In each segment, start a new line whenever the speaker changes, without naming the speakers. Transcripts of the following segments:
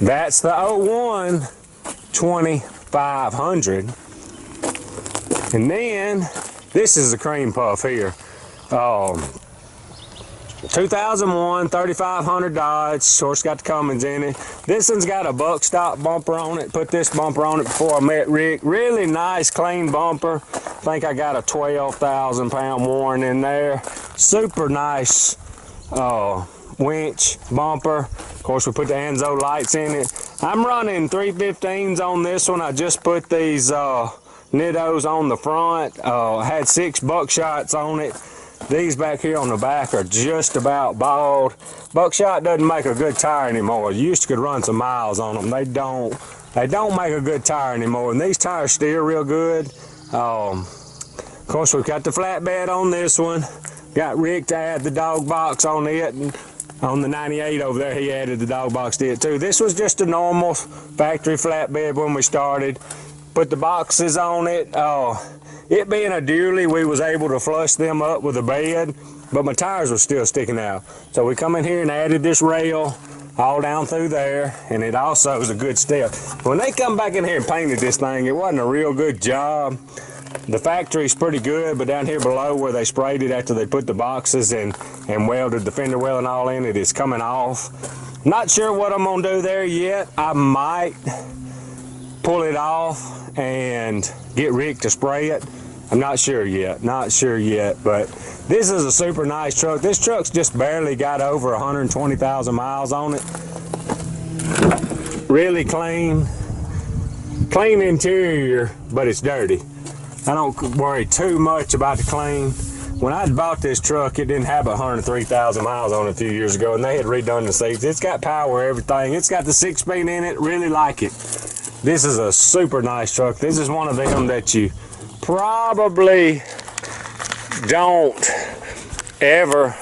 That's the 01 2500. And then this is a cream puff here. 2001 3500 Dodge. Of course, got the Cummins in it. This one's got a buck stop bumper on it. Put this bumper on it before I met Rick. Really nice, clean bumper. I think I got a 12,000 pound Warren in there. Super nice winch bumper. Of course, we put the Anzo lights in it. I'm running 315s on this one. I just put these Nittos on the front. Had 6 buckshots on it. These back here on the back are just about bald. Buckshot doesn't make a good tire anymore. You used to could run some miles on them. They don't make a good tire anymore. And these tires steer real good. Of course, we've got the flatbed on this one. Got Rick to add the dog box on it. And on the 98 over there, he added the dog box to it too. This was just a normal factory flatbed when we started. Put the boxes on it. It being a dually, we was able to flush them up with a bed, but my tires were still sticking out. So we come in here and added this rail all down through there, and it also was a good step. When they come back in here and painted this thing, it wasn't a real good job. The factory's pretty good, but down here below where they sprayed it after they put the boxes and welded the fender well and all in it, it's coming off. Not sure what I'm gonna do there yet. I might pull it off and get Rick to spray it. I'm not sure yet, but this is a super nice truck. This truck's just barely got over 120,000 miles on it. Really clean interior, but it's dirty. I don't worry too much about the clean. When I bought this truck, it didn't have 103,000 miles on it a few years ago, and they had redone the seats. It's got power, everything. It's got the 6-speed in it, really like it. This is a super nice truck. This is one of them that you probably don't ever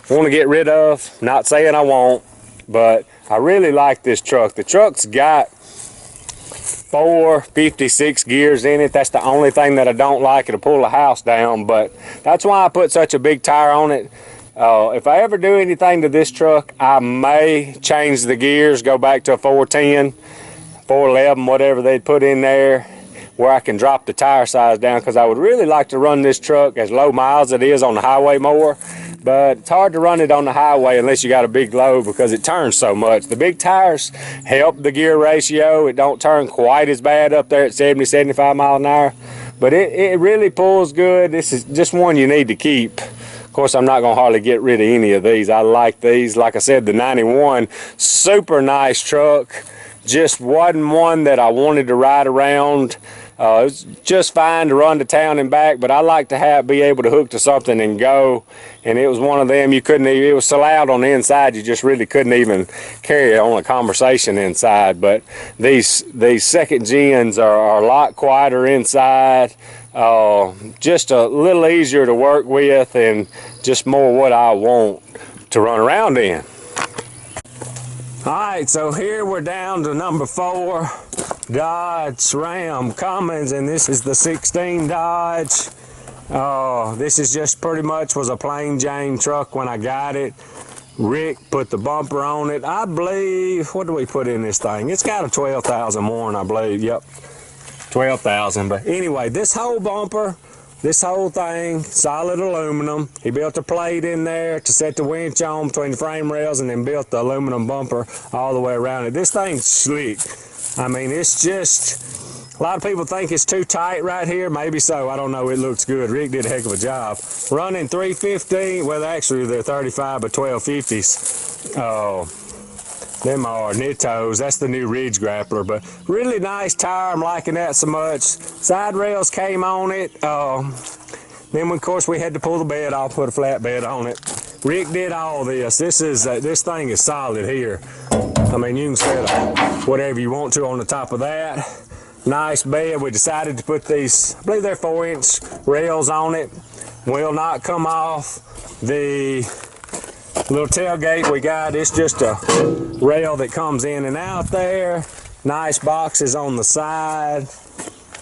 want to get rid of. Not saying I won't, but I really like this truck. The truck's got 456 gears in it. That's the only thing that I don't like. It'll pull the house down, but that's why I put such a big tire on it. If I ever do anything to this truck, I may change the gears, go back to a 410, 411, whatever they put in there, where I can drop the tire size down, because I would really like to run this truck as low miles as it is on the highway more. But it's hard to run it on the highway unless you got a big load, because it turns so much. The big tires help the gear ratio. It don't turn quite as bad up there at 70, 75 miles an hour. But it really pulls good. This is just one you need to keep. Of course, I'm not going to hardly get rid of any of these. I like these. Like I said, the 91, super nice truck. Just wasn't one that I wanted to ride around. It was just fine to run to town and back, but I like to be able to hook to something and go. And it was one of them you couldn't even, it was so loud on the inside, you just really couldn't even carry it on a conversation inside. But these second gens are a lot quieter inside, just a little easier to work with, and just more what I want to run around in. Alright, so here we're down to number 4, Dodge Ram Cummins, and this is the 16 Dodge. This is just pretty much was a plain Jane truck when I got it. Rick put the bumper on it. I believe, what do we put in this thing? It's got a 12,000 Warren, I believe. Yep, 12,000. But anyway, this whole bumper, this whole thing, solid aluminum. He built a plate in there to set the winch on between the frame rails, and then built the aluminum bumper all the way around it. This thing's slick. I mean, it's just, a lot of people think it's too tight right here. Maybe so, I don't know. It looks good. Rick did a heck of a job. Running 315, well, actually they're 35 by 1250s. Them are Nittos. That's the new Ridge Grappler, but really nice tire. I'm liking that so much. Side rails came on it. Then of course we had to pull the bed off, put a flat bed on it. Rick did all this. This thing is solid here. I mean, you can set whatever you want to on the top of that. Nice bed. We decided to put these, I believe they're 4-inch rails on it. Will not come off. The little tailgate we got, it's just a rail that comes in and out there. Nice boxes on the side.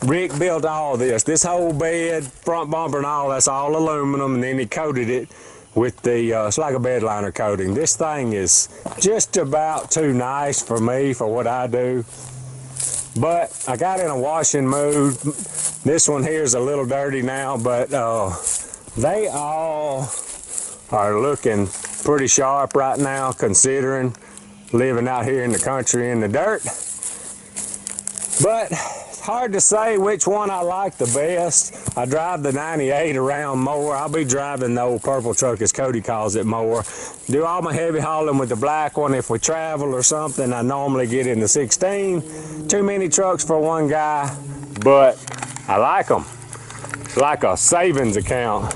Rick built all this. This whole bed, front bumper and all, that's all aluminum, and then he coated it with the, it's like a bed liner coating. This thing is just about too nice for me, for what I do. But I got in a washing mood. This one here is a little dirty now, but they all are looking pretty sharp right now, considering living out here in the country in the dirt. But it's hard to say which one I like the best. I drive the 98 around more. I'll be driving the old purple truck, as Cody calls it, more. Do all my heavy hauling with the black one. If we travel or something, I normally get in the 16. Too many trucks for one guy, but I like them. It's like a savings account,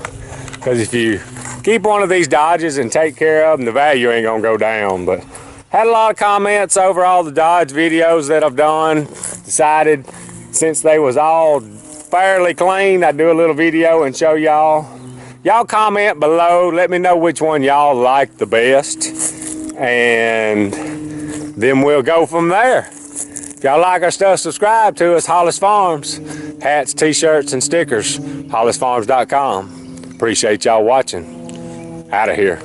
because if you keep one of these Dodges and take care of them, the value ain't gonna go down. But had a lot of comments over all the Dodge videos that I've done. Decided since they was all fairly clean, I'd do a little video and show y'all. Y'all comment below, let me know which one y'all like the best, and then we'll go from there. If y'all like our stuff, subscribe to us. Hollis Farms, hats, t-shirts, and stickers. HollisFarms.com. Appreciate y'all watching. Out of here.